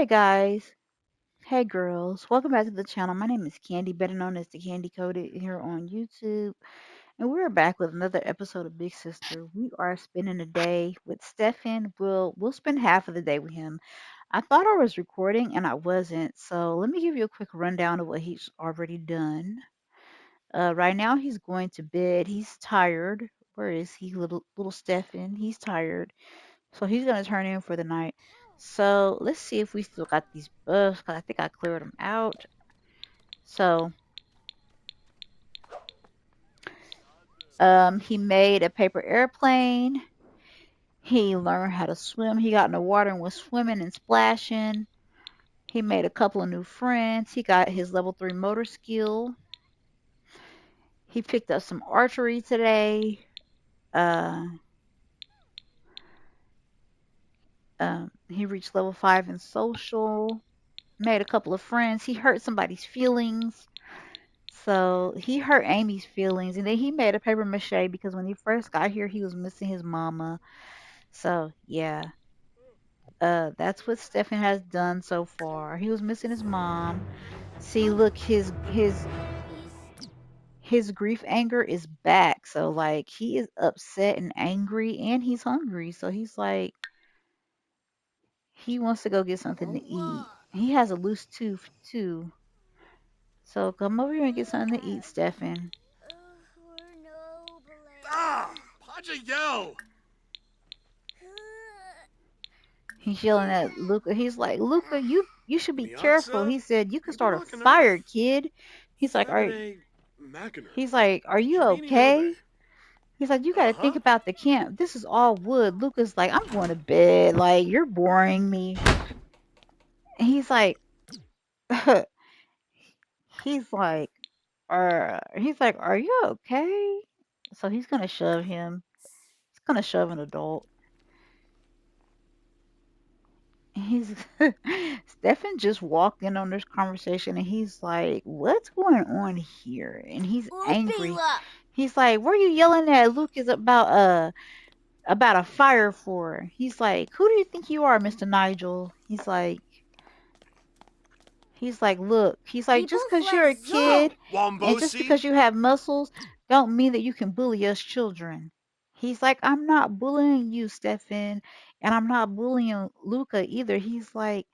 Hey guys, hey girls, welcome back to the channel. My name is Candy, better known as the Candy Coded here on YouTube, and we're back with another episode of Big Sister. We are spending a day with Stefan. We'll spend half of the day with him. I thought I was recording and I wasn't, so let me give you a quick rundown of what he's already done. Right now he's going to bed. He's tired. Where is he, little Stefan? He's tired. So he's gonna turn in for the night. So let's see if we still got these buffs, because I think I cleared them out. So he made a paper airplane. He learned how to swim. He got in the water and was swimming and splashing. He made a couple of new friends. He got his level 3 motor skill. He picked up some archery today. Uh, he reached level 5 in social. Made a couple of friends. He hurt somebody's feelings. So he hurt Amy's feelings, and then he made a paper mache because when he first got here, he was missing his mama. So yeah, that's what Stefan has done so far. He was missing his mom. See, look, his grief anger is back. So like he is upset and angry, and he's hungry. So he's like he wants to go get something to eat. He has a loose tooth too. So come over here and get something to eat, Stefan. Ah! Paja yo! He's yelling at Luca. He's like, Luca, you should be careful. Miatsa? He said, you could start a Ibalakana? fire, kid. He's like, Febide Mackiner. are you Shabini Nobe. okay? He's like, you got to think Uh-huh. about the camp. This is all wood. Luca's like, I'm going to bed. Like, you're boring me. And he's like, he's like, are you okay? So he's gonna shove him. He's gonna shove an adult. He's Stefan just walked in on this conversation and he's like, "What's going on here?" And he's angry. He's like, "What are you yelling at Lucas about a fire for?" He's like, "Who do you think you are, Mr. Nigel?" He's like, "Look." He's like, "Just because you're a kid and just Wombosi? because you have muscles don't mean that you can bully us children." He's like, "I'm not bullying you, Stefan, and I'm not bullying Luca either." He's like,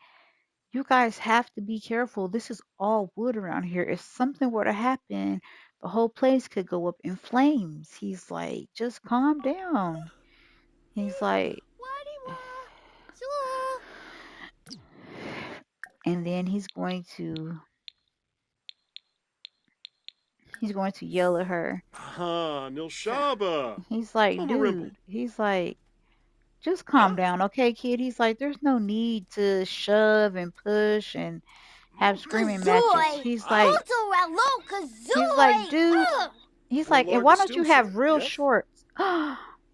you guys have to be careful. This is all wood around here. If something were to happen, the whole place could go up in flames. He's like, just calm down. He's like, and then he's going to yell at her. Aha, Nilshaba. He's like, Tomarimple. dude, he's like, just calm Huh? down, okay, kid? He's like, there's no need to shove and push and have screaming matches. He's like, dude, he's like, and Orlarga why don't you Stilsa, have real yes? shorts?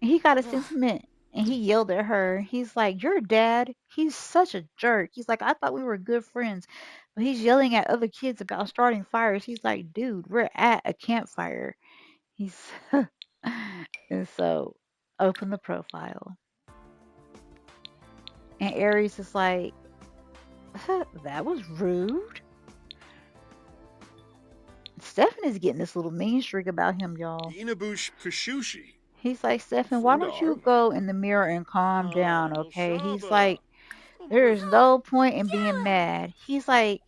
He got a sentiment and he yelled at her. He's like, your dad, he's such a jerk. He's like, I thought we were good friends. But he's yelling at other kids about starting fires. He's like, dude, we're at a campfire. He's and so open the profile. And Aries is like, that was rude. Stefan is getting this little mean streak about him, y'all. Inabush Pishushi. He's like, Stefan, why don't you Fundar. go in the mirror and calm Ah, down, okay? He's Nilshaba. like, there is Tomarimple. no point in being mad. He's like,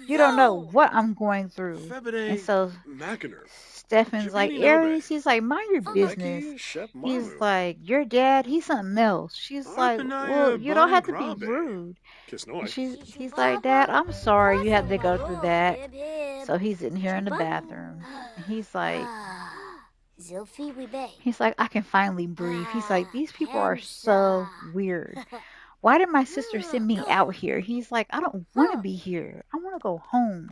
you don't know what I'm going through. And Febide so Mackiner. Stefan's like, Shabini Nobe. Aries, he's like, mind your business. Fumeki Shep He's Mamu. like, your dad, he's something else. She's like, well, Arpanaya you don't Bani have to be Grabe. rude. And Kisnoy. he's like, Dad, I'm sorry you had to go through that. So he's in here in the bathroom. And he's like, I can finally breathe. He's like, these people are so weird. Why did my sister send me out here? He's like, I don't want to be here. I want to go home.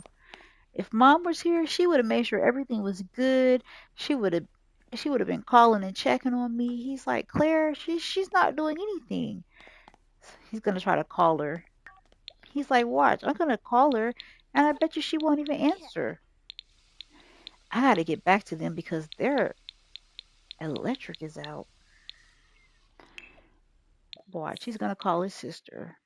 If mom was here, she would have made sure everything was good. She would have been calling and checking on me. He's like, Claire, she's not doing anything. He's gonna try to call her. He's like, watch, I'm gonna call her and I bet you she won't even answer. I gotta get back to them because their electric is out. Watch, he's gonna call his sister.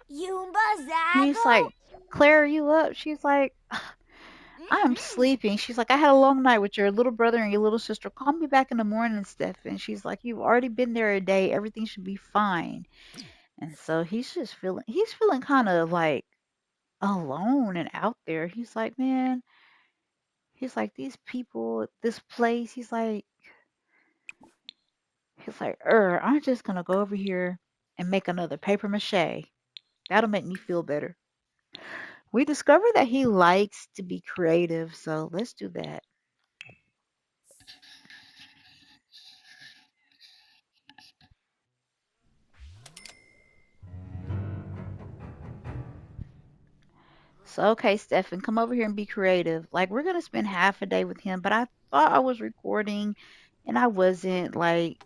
He's like, Claire, are you up? She's like, I am sleeping. She's like, I had a long night with your little brother and your little sister. Call me back in the morning, Stefan. She's like, you've already been there a day. Everything should be fine. And so he's feeling kind of like alone and out there. He's like, man, he's like, these people, this place, I'm just gonna go over here and make another paper mache. That'll make me feel better. We discovered that he likes to be creative, so let's do that. So, okay, Stefan, come over here and be creative. Like, we're gonna spend half a day with him, but I thought I was recording and I wasn't. Like,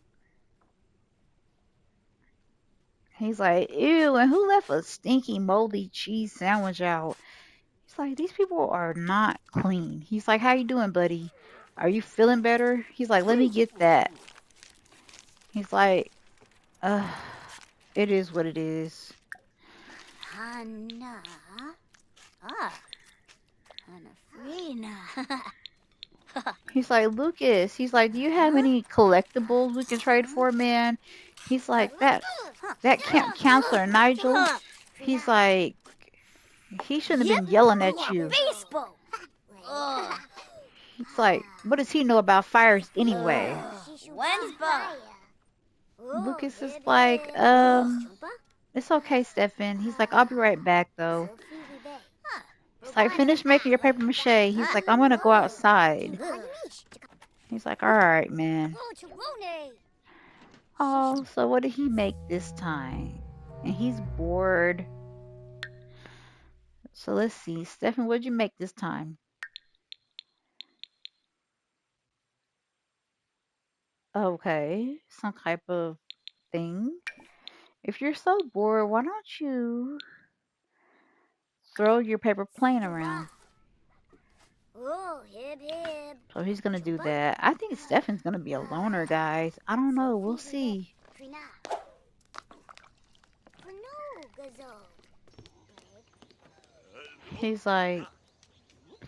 he's like, ew, and who left a stinky, moldy cheese sandwich out? He's like, these people are not clean. He's like, how you doing, buddy? Are you feeling better? He's like, let me get that. He's like, uh, it is what it is. He's like, Lucas, he's like, do you have any collectibles we can trade for, man? He's like, that camp counselor, Nigel, he's like, he shouldn't have been yelling at you. He's like, what does he know about fires anyway? Lucas is like, it's okay, Stefan. He's like, I'll be right back, though. He's like, finish making your paper mache. He's like, I'm gonna go outside. He's like, all right, man. Oh, so what did he make this time? And he's bored. So let's see. Stefan, what did you make this time? Okay, some type of thing. If you're so bored, why don't you throw your paper plane around? So he's gonna do that. I think Stefan's gonna be a loner, guys. I don't know. We'll see. He's like,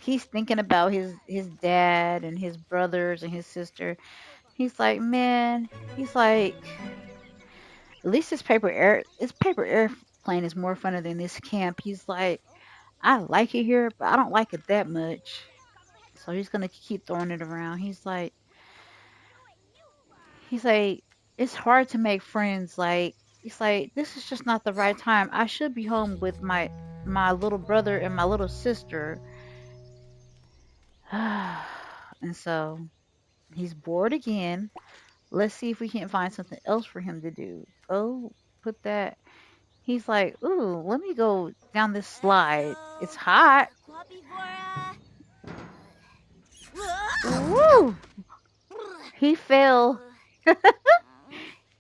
he's thinking about his dad and his brothers and his sister. He's like, man, he's like, at least this paper airplane is more fun than this camp. He's like, I like it here, but I don't like it that much. So he's gonna keep throwing it around. He's like, it's hard to make friends. Like, he's like, this is just not the right time. I should be home with my little brother and my little sister. And so he's bored again. Let's see if we can't find something else for him to do. Go put that. He's like, ooh, let me go down this slide. It's hot. Woo! He fell.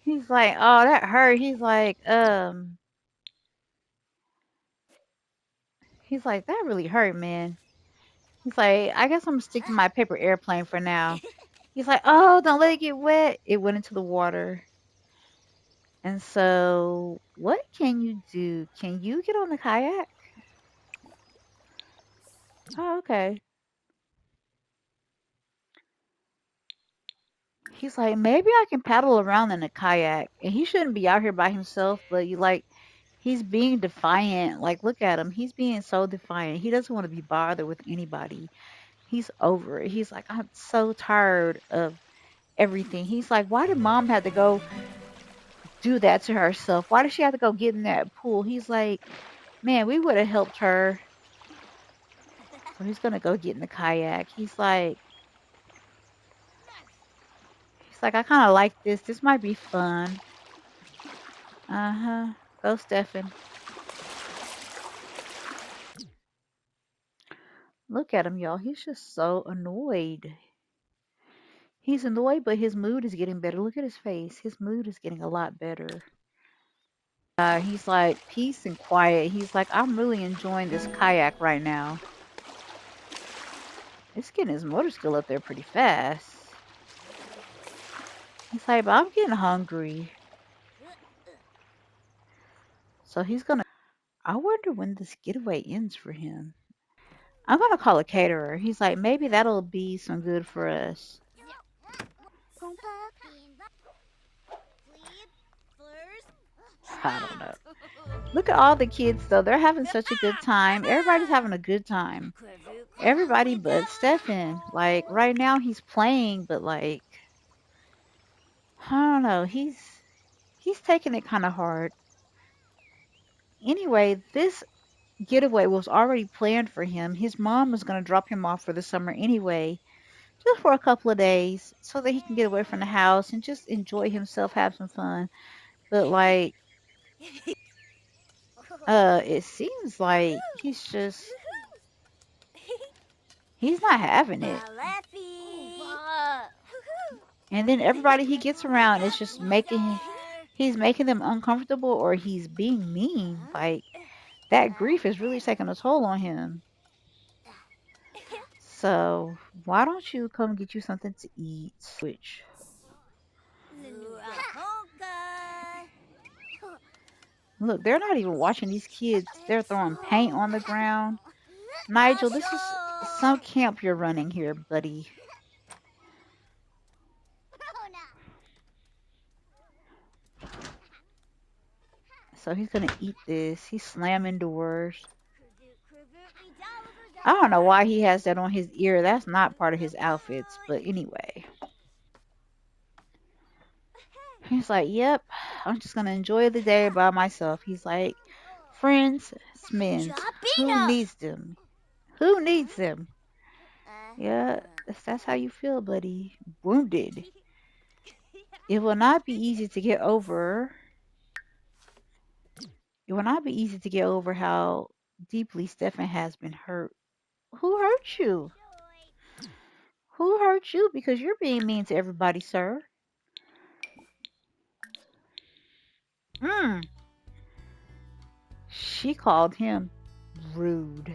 He's like, oh, that hurt. He's like, that really hurt, man. He's like, I guess I'm gonna stick to my paper airplane for now. He's like, oh, don't let it get wet. It went into the water. And so, what can you do? Can you get on the kayak? Oh, okay. He's like, maybe I can paddle around in a kayak. And he shouldn't be out here by himself, but he's being defiant. Like, look at him. He's being so defiant. He doesn't want to be bothered with anybody. He's over it. He's like, I'm so tired of everything. He's like, why did mom have to go do that to herself? Why did she have to go get in that pool? He's like, man, we would have helped her. So he's gonna go get in the kayak. He's like, I kind of like this. This might be fun. Uh-huh. Go, Stefan. Look at him, y'all. He's just so annoyed. He's annoyed, but his mood is getting better. Look at his face. His mood is getting a lot better. He's like, peace and quiet. He's like, I'm really enjoying this kayak right now. It's getting his motor skill up there pretty fast. He's like, but I'm getting hungry. So he's gonna. I wonder when this getaway ends for him. I'm gonna call a caterer. He's like, maybe that'll be some good for us. I don't know. Look at all the kids though. They're having such a good time. Everybody's having a good time. Everybody but Stefan. Like right now he's playing, but like I don't know. He's taking it kind of hard. Anyway, this getaway was already planned for him. His mom was going to drop him off for the summer anyway, just for a couple of days, so that he can get away from the house and just enjoy himself, have some fun. But like, it seems like he's not having it. And then everybody he gets around is just he's making them uncomfortable or he's being mean. Like that grief is really taking a toll on him. So why don't you come get you something to eat? Which look, they're not even watching these kids. They're throwing paint on the ground. Nigel, this is some camp you're running here, buddy. So he's gonna eat this. He's slamming doors. I don't know why he has that on his ear. That's not part of his outfits. But anyway, he's like, yep, I'm just gonna enjoy the day by myself. He's like, friends, smins. Who needs them? Who needs them? Yeah, that's how you feel, buddy. Wounded. It will not be easy to get over. It will not be easy to get over how deeply Stefan has been hurt. Who hurt you? Who hurt you? Because you're being mean to everybody, sir. Mm. She called him rude.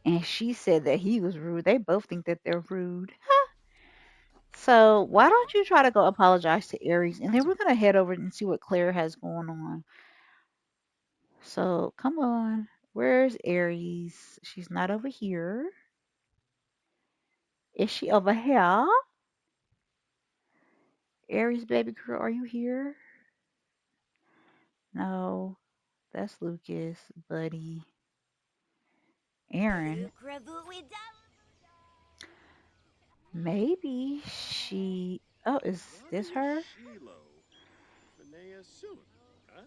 And she said that he was rude. They both think that they're rude. So why don't you try to go apologize to Aries? And then we're going to head over and see what Claire has going on. So come on. Where's Aries? She's not over here. Is she over here? Aries, baby girl, are you here? No, that's Lucas, buddy. Aaron. Maybe she. Oh, is this her? Shilo. Finea Soon. Huh?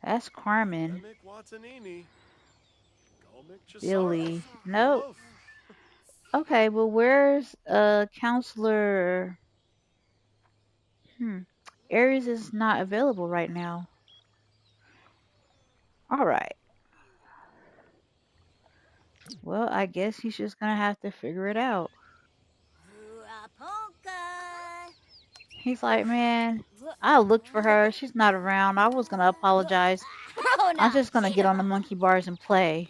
That's Carmen. Demek Watanini. Golmik Chisara. Billy. Nope. Woof. Okay, well, where's counselor? Hmm. Aries is not available right now. All right. Well, I guess he's just gonna have to figure it out. He's like, man, I looked for her. She's not around. I was gonna apologize. I'm just gonna get on the monkey bars and play.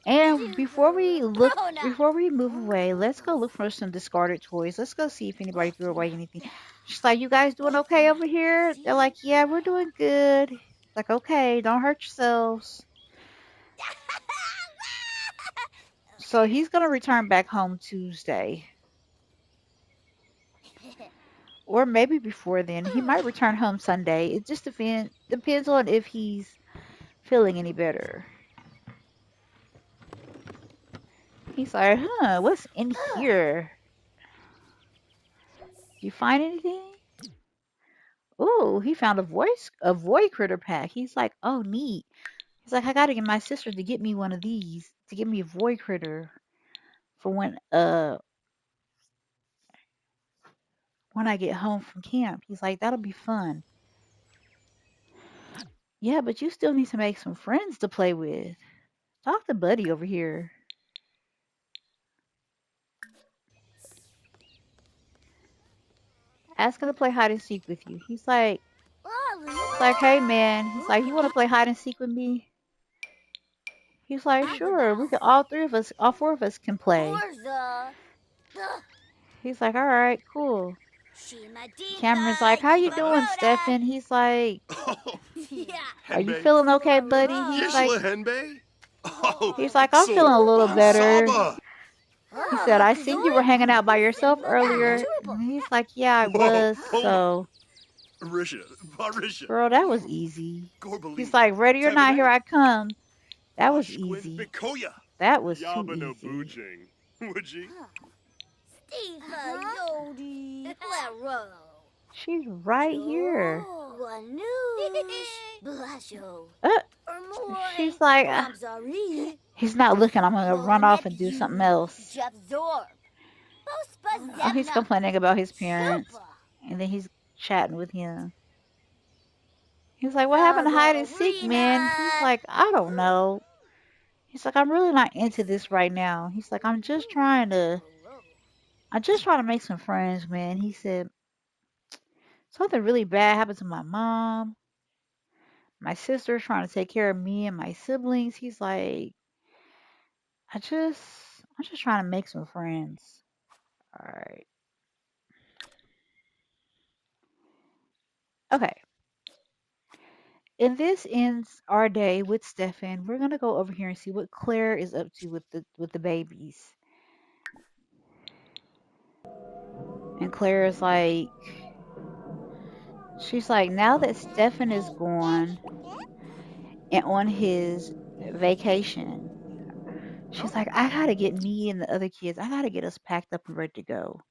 And before we move away, let's go look for some discarded toys. Let's go see if anybody threw away anything. She's like, you guys doing okay over here? They're like, yeah, we're doing good. Like, okay, don't hurt yourselves. So he's gonna return back home Tuesday. Or maybe before then. He might return home Sunday. It just depends on if he's feeling any better. He's like, huh, what's in here? You find anything? Ooh, he found a void critter pack. He's like, oh neat. He's like, I gotta get my sister to get me one of these, to get me a void critter for when I get home from camp. He's like, that'll be fun. Yeah, but you still need to make some friends to play with. Talk to Buddy over here. Ask him to play hide and seek with you. He's like, hey man. He's like, you want to play hide and seek with me? He's like, sure. We can all four of us can play. He's like, all right, cool. Cameron's like, "How you doing, Stefan?" He's like, Oh, "Are you Henbei. feeling okay, buddy?" Gishla Henbei? Oh, He's like, "I'm so feeling a little better." Saba. He said, "I seen you were hanging out by yourself earlier." And he's like, "Yeah, I Whoa, was." Homa. So, Risha, Barisha. girl, that was easy. He's Gorbali. like, "Ready or not, here Tabernay. I come." That was Ashquin easy. Bikoya. That was too Yaba no easy. Boojing. Would ye? She's right here. Uh, she's like, he's not looking. I'm gonna run off and do something else. Oh, he's complaining about his parents, and then he's chatting with him. He's like, "What happened to hide and seek, man?" He's like, "I don't know." He's like, "I'm really not into this right now." He's like, I'm just trying to make some friends, man." He said, "Something really bad happened to my mom. My sister's trying to take care of me and my siblings." He's like, I just, I'm just trying to make some friends. All right. Okay. And this ends our day with Stefan. We're gonna go over here and see what Claire is up to with the babies. And Claire is like, she's like, now that Stefan is gone and on his vacation, she's like, I gotta get me and the other kids, I gotta get us packed up and ready to go.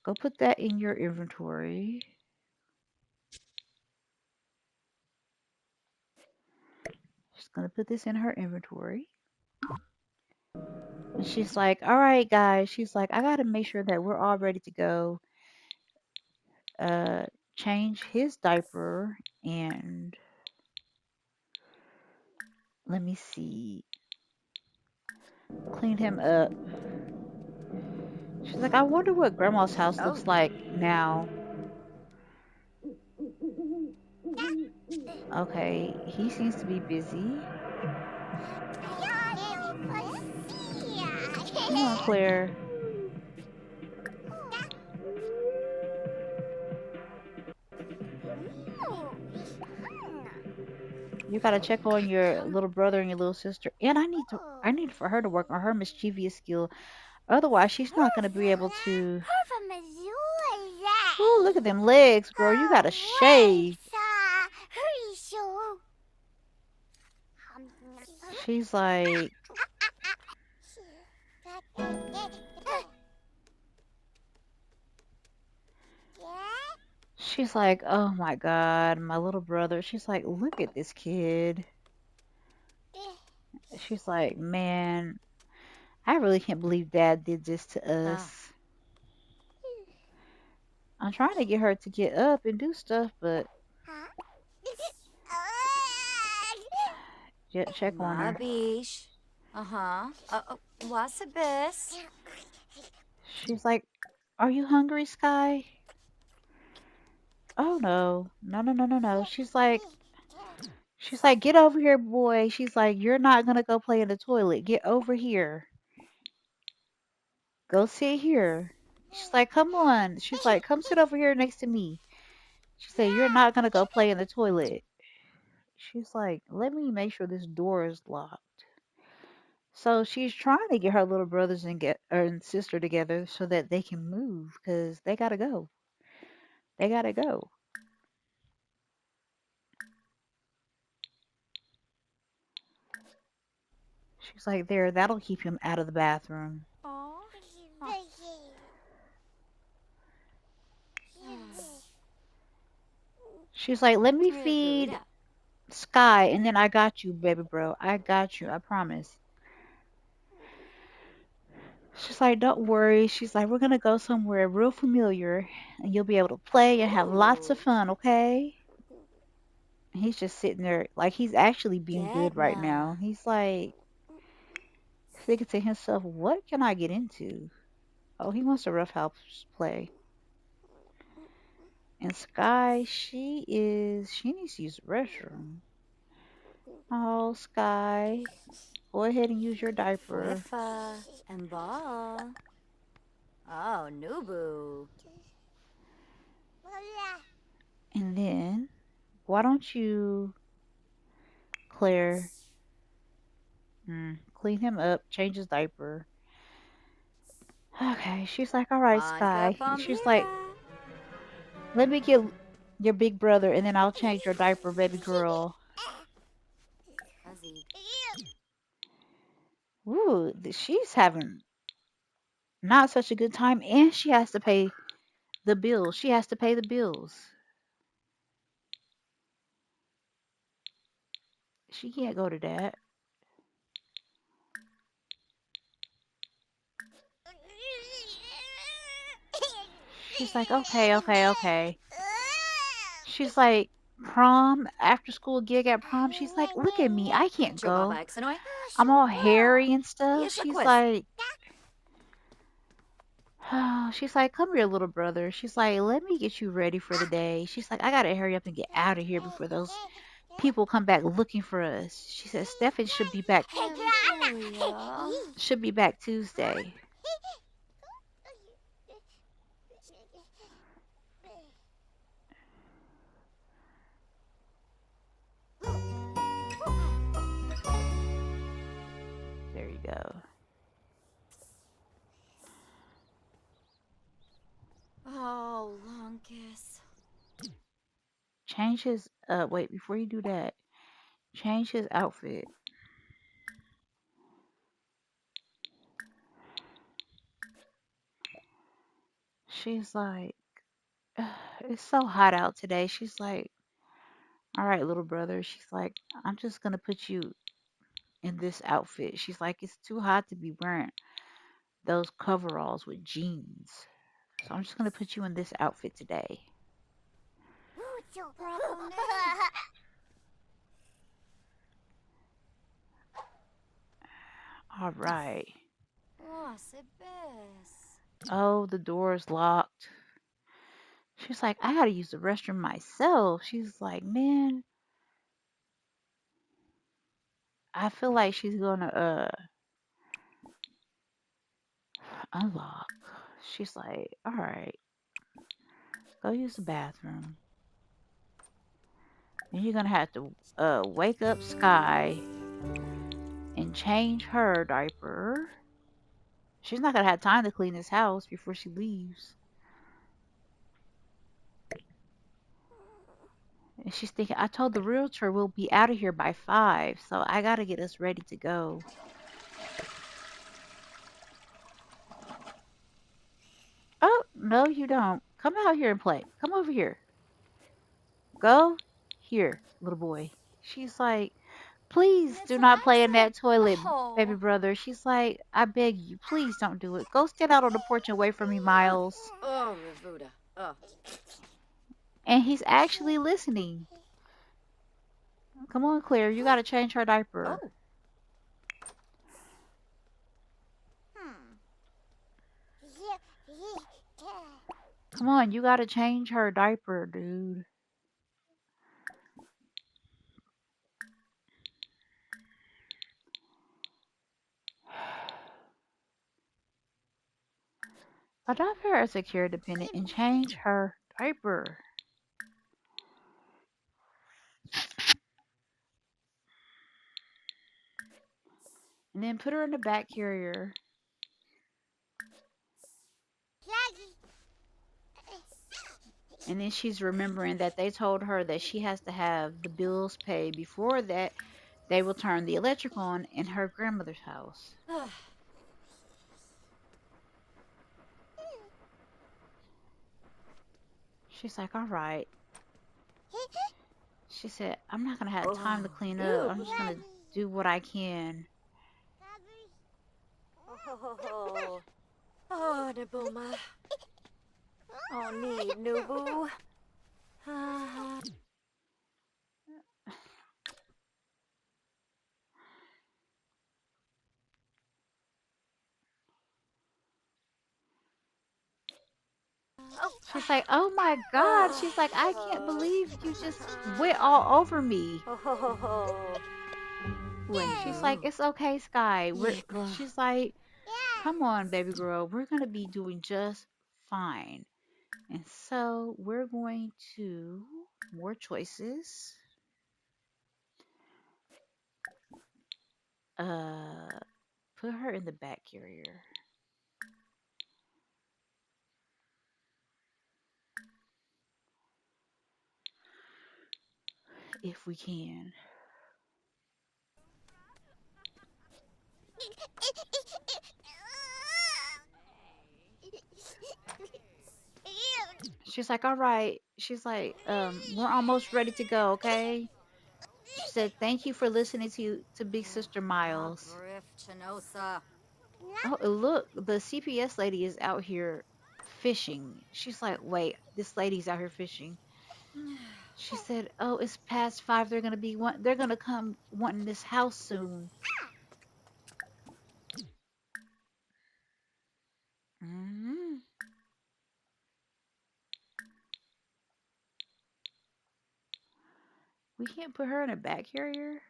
Go put that in your inventory. She's gonna put this in her inventory. And she's like, all right, guys. She's like, I gotta make sure that we're all ready to go. Uh, change his diaper and let me see, clean him up. She's like, I wonder what Grandma's house looks like now. Okay, he seems to be busy. Come on, Claire. You gotta check on your little brother and your little sister. And I need for her to work on her mischievous skill. Otherwise, she's not gonna be able to. Oh, look at them legs, girl. You gotta shave. She's like, she's like, oh my God, my little brother. She's like, look at this kid. She's like, man, I really can't believe Dad did this to us. I'm trying to get her to get up and do stuff, but check on her. Mabish. Uh-huh. Wasabis. She's like, are you hungry, Sky? Oh no, no, no, no, no, no. She's like, get over here, boy. She's like, you're not gonna go play in the toilet. Get over here. Go sit here. She's like, come on. She's like, come sit over here next to me. She said, you're not gonna go play in the toilet. She's like, let me make sure this door is locked. So she's trying to get her little brothers and get and sister together so that they can move because they gotta go. They gotta go. She's like, there, that'll keep him out of the bathroom. Oh. She's like, let me feed Riguda. Sky and then I got you, baby bro. I got you. I promise. She's like, don't worry. She's like, we're gonna go somewhere real familiar and you'll be able to play and have lots of Ooh. fun, okay? And he's just sitting there like he's actually being good right now. Gedna. He's like thinking to himself, what can I get into? Oh, he wants to roughhouse play. And Sky, she needs to use the restroom. Oh, Sky, go ahead and use your diaper. Fwifa. And ball. Oh, Nubu. And then, why don't you, Claire, clean him up, change his diaper. Okay, she's like, all right, Panka Sky. And she's like, Pampira. let me get your big brother and then I'll change your diaper, baby girl. Fuzzy. Ooh, she's having not such a good time and she has to pay the bills. She has to pay the bills. She can't go to that. She's like, okay, okay, okay. She's like, prom, after school gig at prom. She's like, look at me. I can't Chubaba go. Xanoi. I'm all hairy and stuff. Yes, a She's quiz. like, she's like, come here, little brother. She's like, let me get you ready for the day. She's like, I gotta hurry up and get out of here before those people come back looking for us. She said, Stefan should be back Tuesday. There you go. Oh, Lunkus. Change his wait, before you do that, change his outfit. She's like, it's so hot out today. She's like, all right, little brother. She's like, I'm just gonna put you in this outfit. She's like, it's too hot to be wearing those coveralls with jeans. So I'm just gonna put you in this outfit today. Bravo, All right. Nossa, Bess. Oh, the door's locked. She's like, I gotta use the restroom myself. She's like, man, I feel like she's gonna unlock. She's like, all right, go use the bathroom. And you're gonna have to wake up Sky and change her diaper. She's not gonna have time to clean this house before she leaves. And she's thinking, I told the realtor we'll be out of here by 5, so I gotta get us ready to go. Oh, no, you don't. Come out here and play. Come over here. Go here, little boy. She's like, please It's do a not play in Maxie. that toilet, baby Oh. brother. She's like, I beg you, please don't do it. Go stand out on the porch away from me, Miles. Oh, Revuda. Oh. And he's actually listening. Come on, Claire, you gotta change her diaper. Oh. Hmm. Come on, you gotta change her diaper, dude. Adopt her as a care dependent and change her diaper. And then put her in the back carrier. And then she's remembering that they told her that she has to have the bills paid before that they will turn the electric on in her grandmother's house. She's like, all right. She said, I'm not going to have time to Oh, clean up. I'm noob. just going to do what I can. Oh, oh, Nabuma. Oh, need Nubu. She's like, oh my God. She's like, I can't believe you just went all over me. She's like, it's okay, Sky. She's like, come on, baby girl. We're going to be doing just fine. And so we're going to more choices. Uh, put her in the back carrier if we can. She's like, all right. She's like, we're almost ready to go, okay? She said, thank you for listening to Big Sister Ah, Miles. Griff Chinosa. Oh, look, the CPS lady is out here fishing. She's like, wait, this lady's out here fishing. She said, oh, it's past 5. They're gonna come wanting this house soon. hmm We can't put her in a back carrier.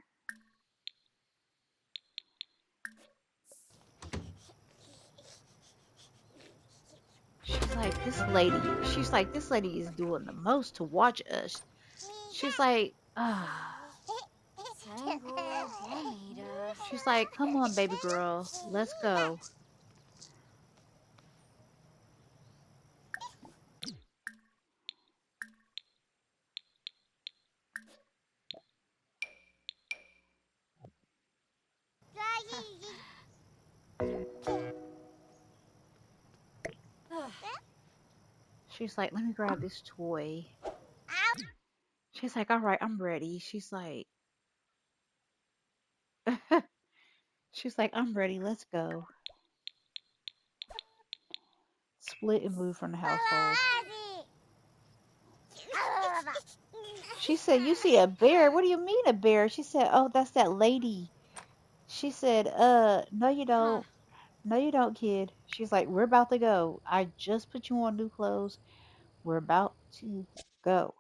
She's like, this lady is doing the most to watch us. She's like, Tango Bonita. she's like, come on, baby girl, let's go. She's like, let me grab this toy. She's like, all right, I'm ready. She's like, I'm ready, let's go. Split and move from the household. She said, you see a bear? What do you mean a bear? She said, oh, that's that lady. She said, no, you Huh. don't. No, you don't, kid. She's like, we're about to go. I just put you on new clothes. We're about to go.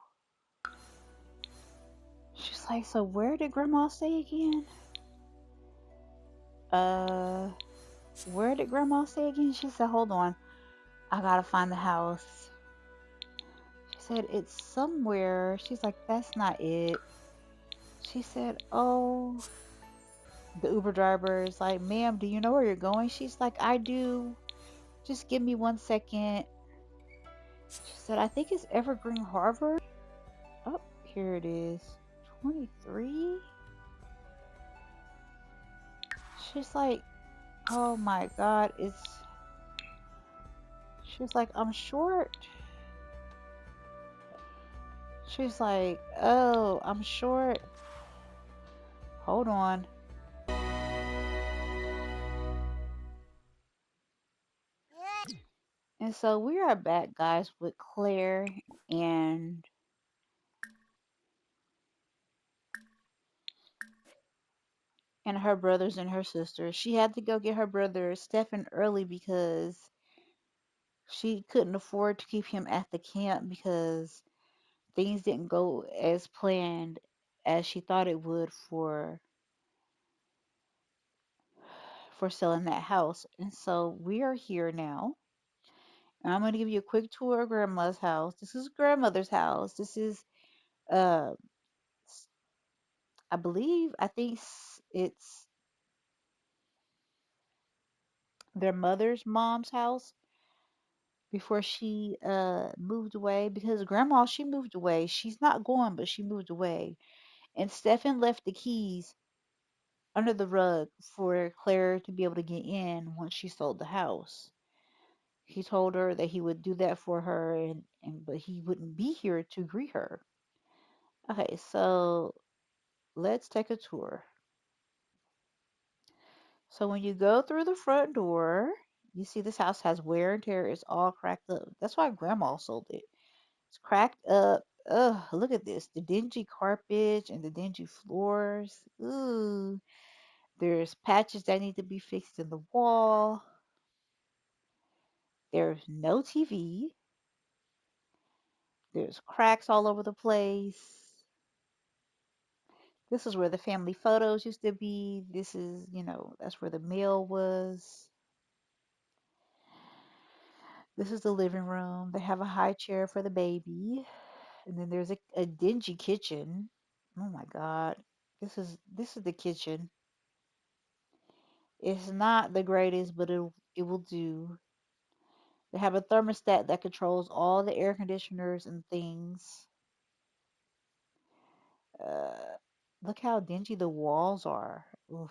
She's like, so where did Grandma stay again? Uh, where did Grandma stay again? She said, hold on. I gotta find the house. She said, it's somewhere. She's like, that's not it. She said, oh, the Uber driver is like, ma'am, do you know where you're going? She's like, I do. Just give me 1 second. She said, I think it's Evergreen Harbor. Oh, here it is. 23? She's like, oh my God, she's like, I'm short. She's like, oh, I'm short. Hold on. And so we are back, guys, with Claire and her brothers and her sisters. She had to go get her brother Stefan early because she couldn't afford to keep him at the camp because things didn't go as planned as she thought it would for selling that house. And so we are here now. And I'm going to give you a quick tour of Grandma's house. This is grandmother's house. This is uh I think it's their mother's mom's house before she moved away because grandma she moved away. She's not gone, but she moved away. And Stefan left the keys under the rug for Claire to be able to get in once she sold the house. He told her that he would do that for her and but he wouldn't be here to greet her. Okay, so let's take a tour. So when you go through the front door, you see this house has wear and tear. It's all cracked up. That's why grandma sold it. It's cracked up. Ugh, look at this. The dingy carpet and the dingy floors. Ooh. There's patches that need to be fixed in the wall. There's no TV. There's cracks all over the place. This is where the family photos used to be. This is, that's where the mail was. This is the living room. They have a high chair for the baby. And then there's a dingy kitchen. Oh my God. This is the kitchen. It's not the greatest, but it will do. They have a thermostat that controls all the air conditioners and things. Uh, Look how dingy the walls are. Oof.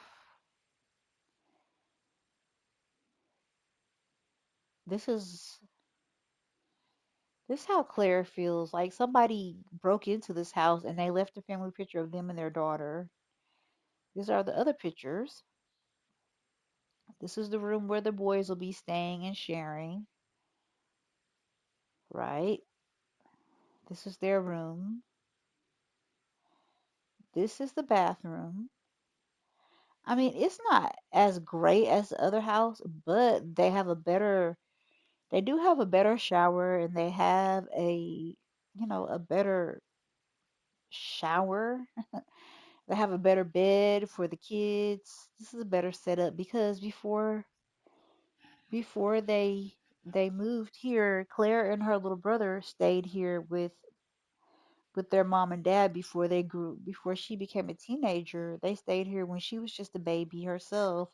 This is this is how Claire feels. Like somebody broke into this house and they left a family picture of them and their daughter. These are the other pictures. This is the room where the boys will be staying and sharing, right? This is their room. This is the bathroom. I mean, it's not as great as the other house, but they do have a better shower and they have a better shower. They have a better bed for the kids. This is a better setup because before they moved here, Claire and her little brother stayed here with their mom and dad before she became a teenager. They stayed here when she was just a baby herself,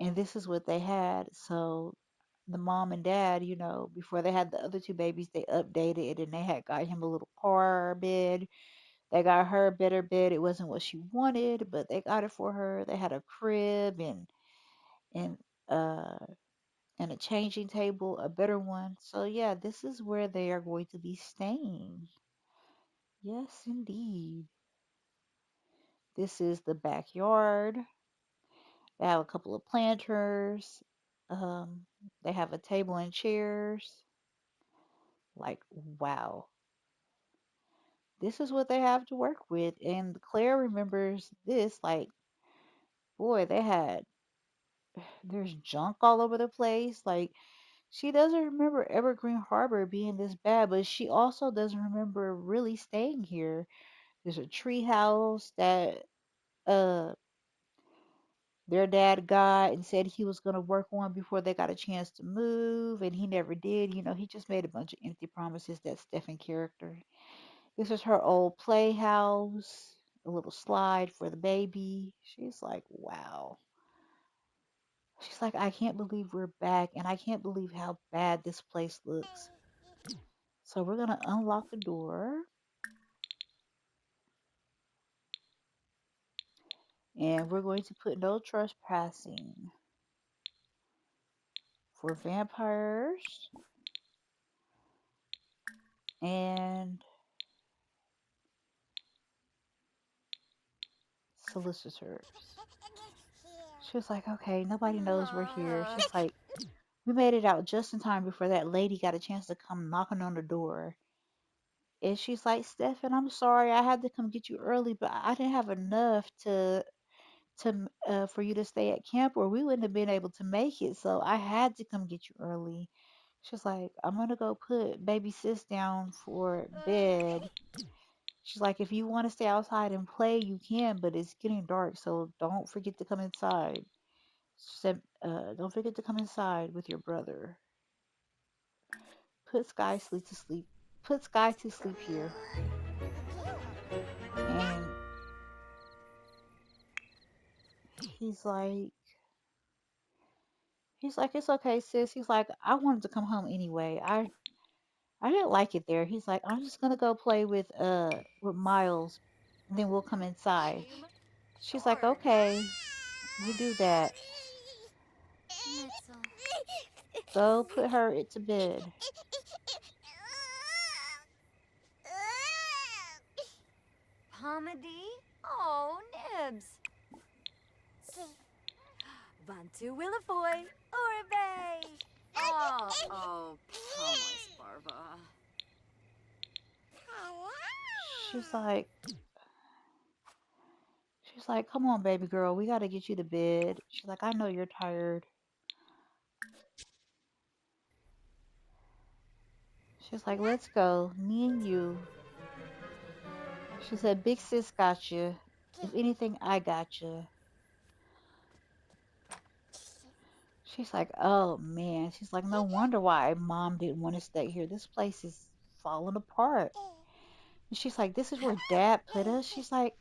and this is what they had. So the mom and dad, before they had the other two babies, they updated it and they had got him a little par bed. They got her a better bed. It wasn't what she wanted, but they got it for her. They had a crib and uh and a changing table, a better one. So yeah, this is where they are going to be staying. Yes, indeed. This is the backyard. They have a couple of planters. Um, they have a table and chairs. Like, wow. This is what they have to work with. And Claire remembers this, like, boy, there's junk all over the place. Like, she doesn't remember Evergreen Harbor being this bad, but she also doesn't remember really staying here. There's a tree house that uh their dad got and said he was going to work on before they got a chance to move, and he never did. He just made a bunch of empty promises, that Stefan character. This is her old playhouse, a little slide for the baby. She's like, wow. She's like, I can't believe we're back, and I can't believe how bad this place looks. So we're going to unlock the door, and we're going to put no trespassing for vampires and solicitors. She was like, okay, nobody knows we're here. She's like, we made it out just in time before that lady got a chance to come knocking on the door. And she's like, Stefan, I'm sorry, I had to come get you early, but I didn't have enough to for you to stay at camp, or we wouldn't have been able to make it. So I had to come get you early. She's like, I'm gonna go put baby sis down for bed. She's like, if you want to stay outside and play, you can, but it's getting dark, so don't forget to come inside. Said, don't forget to come inside with your brother. Put Sky sleep to sleep. Put Sky to sleep here. And he's like, he's like, it's okay, sis. He's like, I wanted to come home anyway. I didn't like it there. He's like, I'm just gonna go play with Miles, and then we'll come inside. Game. She's like, George. okay, you do that. Mitzel. Go put her to bed. Pomady. Oh, Nibs. Bantu Willafoy. Oribe. Oh, Palmois Barba. She's like, she's like, come on, baby girl, we gotta get you to bed. She's like, I know you're tired. She's like, let's go, me and you. She said, big sis got you. If anything, I got you. She's like, oh man. She's like, no wonder why mom didn't want to stay here. This place is falling apart. And she's like, this is where dad put us. She's like,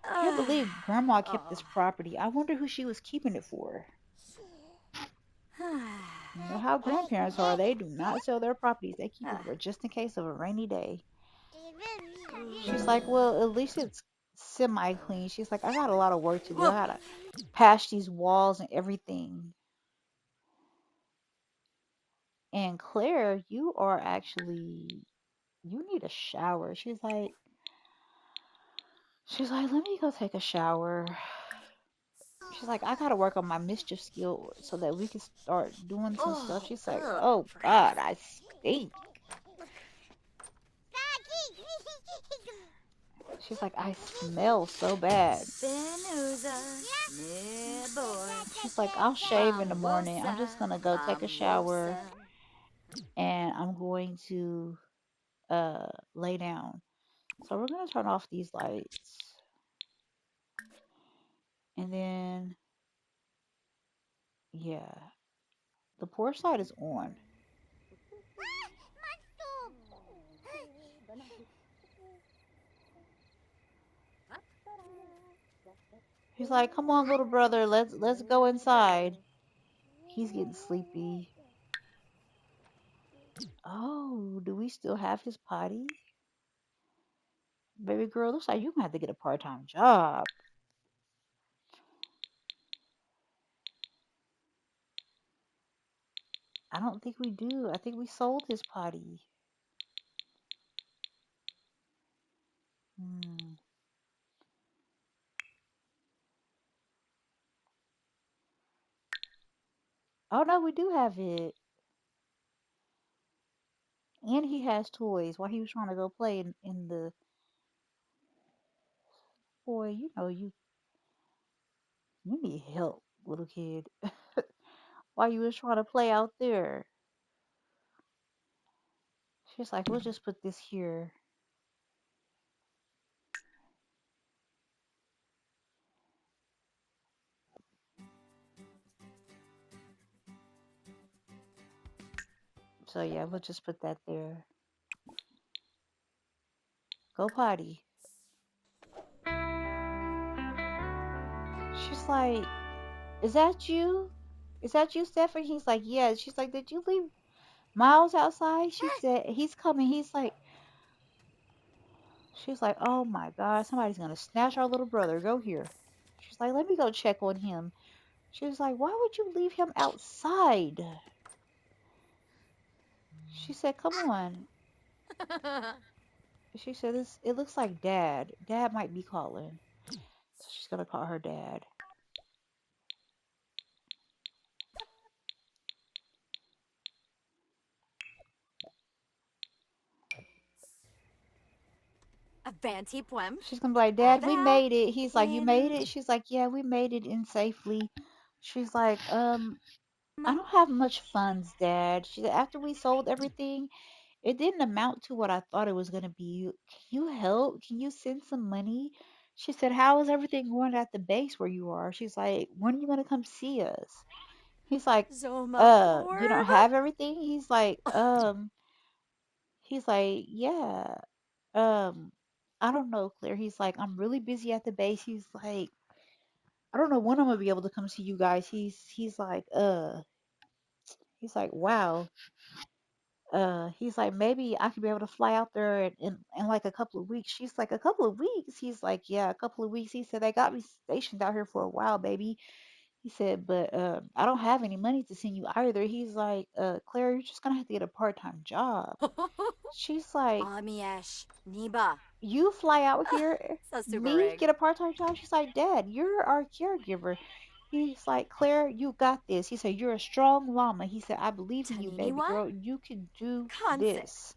can't believe grandma kept Oh. this property. I wonder who she was keeping it for. You know how grandparents are. They do not sell their properties. They keep it for just in case of a rainy day. She's like, well, at least it's semi clean. She's like, I got a lot of work to do. I Whoa. gotta patch these walls and everything. And Claire, you are actually, you need a shower. She's like, let me go take a shower. She's like, I gotta work on my mischief skill so that we can start doing some stuff. Oh, She's like, ugh, oh God, greif. I stink. She's like, I smell so bad. Benuza, me boy. She's like, I'll shave in the morning. I'm just gonna go take a shower Famosa. and I'm going to lay down. So we're gonna turn off these lights. And then yeah, the porch light is on. He's like, come on, little brother, let's go inside. He's getting sleepy. Oh, do we still have his potty? Baby girl, looks like you gonna have to get a part-time job. I don't think we do. I think we sold his potty. Hmm. Oh no, we do have it. And he has toys while he was trying to go play in the boy, you need help, little kid. While you was trying to play out there. She's like, we'll just put this here. So yeah, we'll just put that there. Go potty. She's like, is that you? Is that you, Stephanie? He's like, yeah. She's like, did you leave Miles outside? She said, he's coming. She's like, oh my God, somebody's gonna snatch our little brother. Go here. She's like, let me go check on him. She was like, why would you leave him outside? She said, come on. She said, it looks like dad. Dad might be calling. So she's gonna call her dad. Avanti puem. She's gonna be like, Dad, we Ava. made it. He's like, you made it? She's like, yeah, we made it in safely. She's like, I don't have much funds, Dad. She said, after we sold everything, it didn't amount to what I thought it was gonna be. Can you help? Can you send some money? She said, how is everything going at the base where you are? She's like, when are you gonna come see us? He's like, Zoma you don't florba. have everything? He's like, yeah. Um, I don't know, Claire. He's like, I'm really busy at the base. He's like, I don't know when I'm gonna be able to come see you guys. He's like, wow. He's like, maybe I could be able to fly out there in like a couple of weeks. She's like, a couple of weeks? He's like, yeah, a couple of weeks. He said, they got me stationed out here for a while, baby. He said, but I don't have any money to send you either. He's like, Claire, you're just gonna have to get a part-time job. She's like, Amiesh. Niba. you fly out here, So super me rig. get a part-time job? She's like, Dad, you're our caregiver. He's like, Claire, you got this. He said, you're a strong llama. He said, I believe in you, baby Taniniwa. girl. You can do Conse. this.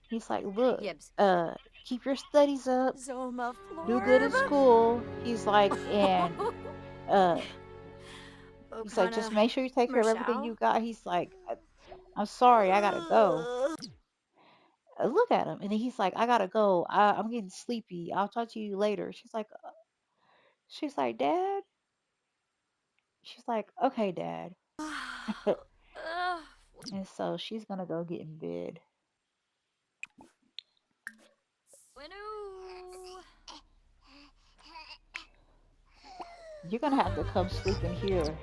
He's like, look, Yibs. uh, keep your studies up, Zoma do good in florba. school. He's like, and uh, he's like, just Okana. make sure you take care of everything Mershow. you got. He's like, I'm sorry, I gotta go. Look at him, and then he's like, I gotta go. I'm getting sleepy. I'll talk to you later. She's like, Dad. She's like, okay, Dad. And so she's gonna go get in bed. Winu. You're gonna have to come sleep in here.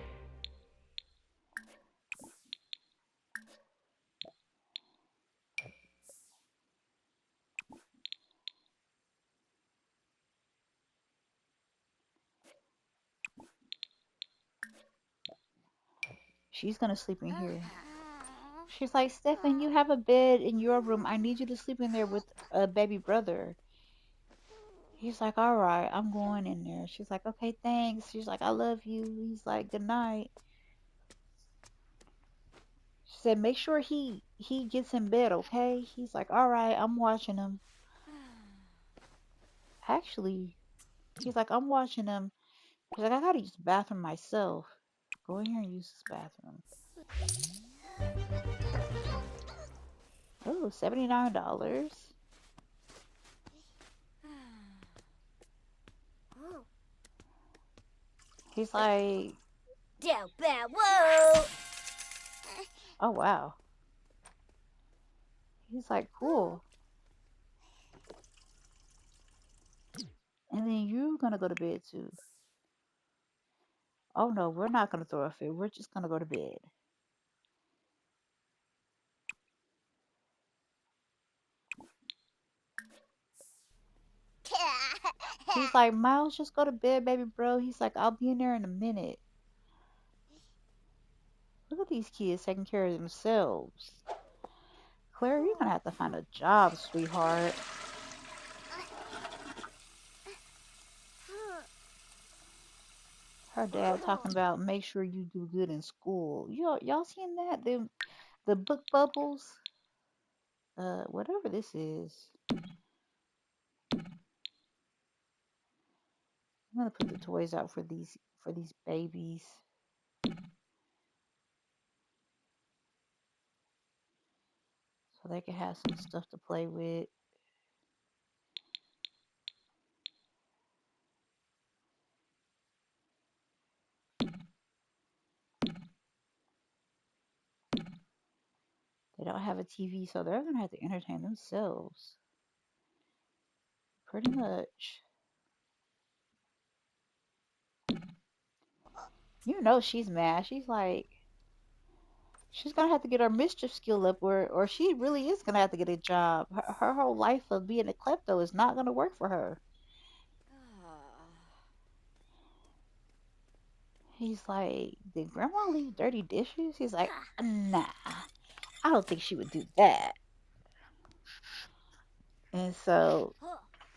She's gonna sleep in here. She's like, Stefan, you have a bed in your room. I need you to sleep in there with a baby brother. He's like, all right, I'm going in there. She's like, okay, thanks. She's like, I love you. He's like, good night. She said, make sure he gets in bed, okay? He's like, all right, I'm watching him. Actually, he's like, I'm watching him. He's like, I gotta use the bathroom myself. Go in here and use this bathroom. Oh, $79. He's like, Down bad. Whoa. oh wow. He's like, cool. And then you're gonna go to bed too. Oh no, we're not gonna throw a fit. We're just gonna go to bed. He's like, Miles, just go to bed, baby bro. He's like, I'll be in there in a minute. Look at these kids taking care of themselves. Claire, you're gonna have to find a job, sweetheart. Her dad talking about make sure you do good in school. Y'all seen that? The book bubbles? Whatever this is. I'm gonna put the toys out for these babies. So they can have some stuff to play with. They don't have a TV, so they're gonna have to entertain themselves. Pretty much. You know she's mad. She's like she's gonna have to get her mischief skill up or she really is gonna have to get a job. Her whole life of being a klepto is not gonna work for her. He's like, did grandma leave dirty dishes? He's like, nah, I don't think she would do that. And so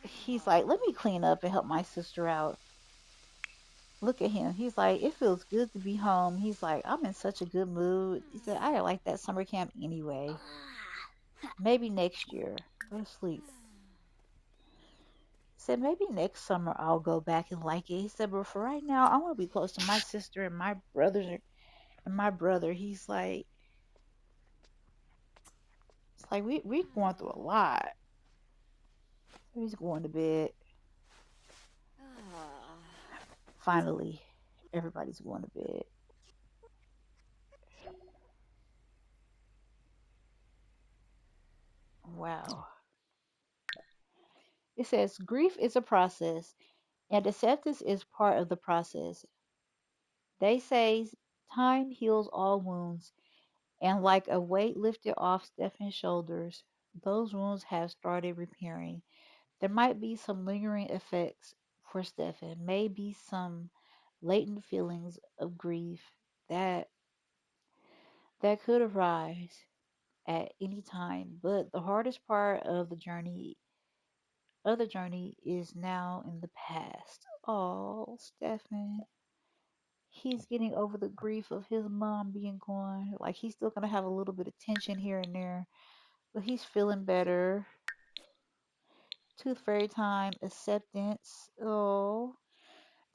he's like, let me clean up and help my sister out. Look at him. He's like, it feels good to be home. He's like, I'm in such a good mood. He said, I didn't like that summer camp anyway. Maybe next year. Go to sleep. He said, maybe next summer I'll go back and like it. He said, but for right now, I want to be close to my sister and my brothers and my brother. He's like, it's like we going through a lot. He's going to bed. Finally, everybody's going to bed. Wow. It says grief is a process, and acceptance is part of the process. They say time heals all wounds, and like a weight lifted off Stefan's shoulders, those wounds have started repairing. There might be some lingering effects for Stefan, maybe some latent feelings of grief that that could arise at any time, but the hardest part of the journey is now in the past. Oh, Stefan. He's getting over the grief of his mom being gone. Like he's still gonna have a little bit of tension here and there, but he's feeling better. Tooth fairy time, acceptance. Oh,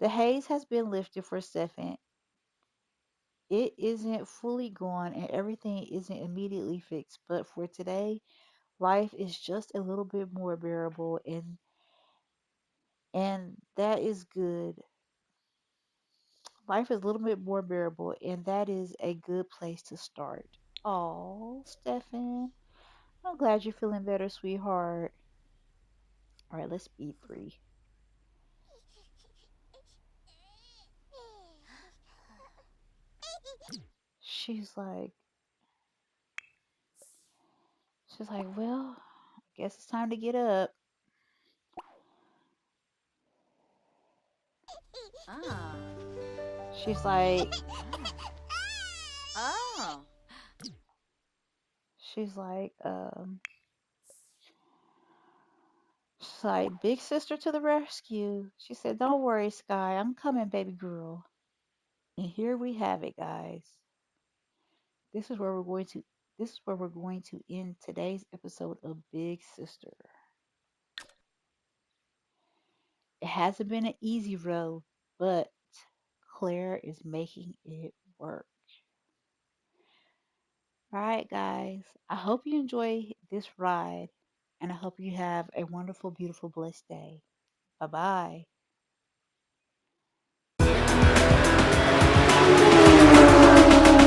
the haze has been lifted for Stefan. It isn't fully gone and everything isn't immediately fixed, but for today, life is just a little bit more bearable and that is good. Life is a little bit more bearable, and that is a good place to start. Oh, Stefan, I'm glad you're feeling better, sweetheart. All right, let's be three. She's like, she's like, well, I guess it's time to get up. Ah. She's like, Oh. she's like, she's like, big sister to the rescue. She said, don't worry, Sky, I'm coming, baby girl. And here we have it, guys. This is where we're going to this is where we're going to end today's episode of Big Sister. It hasn't been an easy road, but Claire is making it work. All right, guys. I hope you enjoy this ride and I hope you have a wonderful, beautiful, blessed day. Bye bye.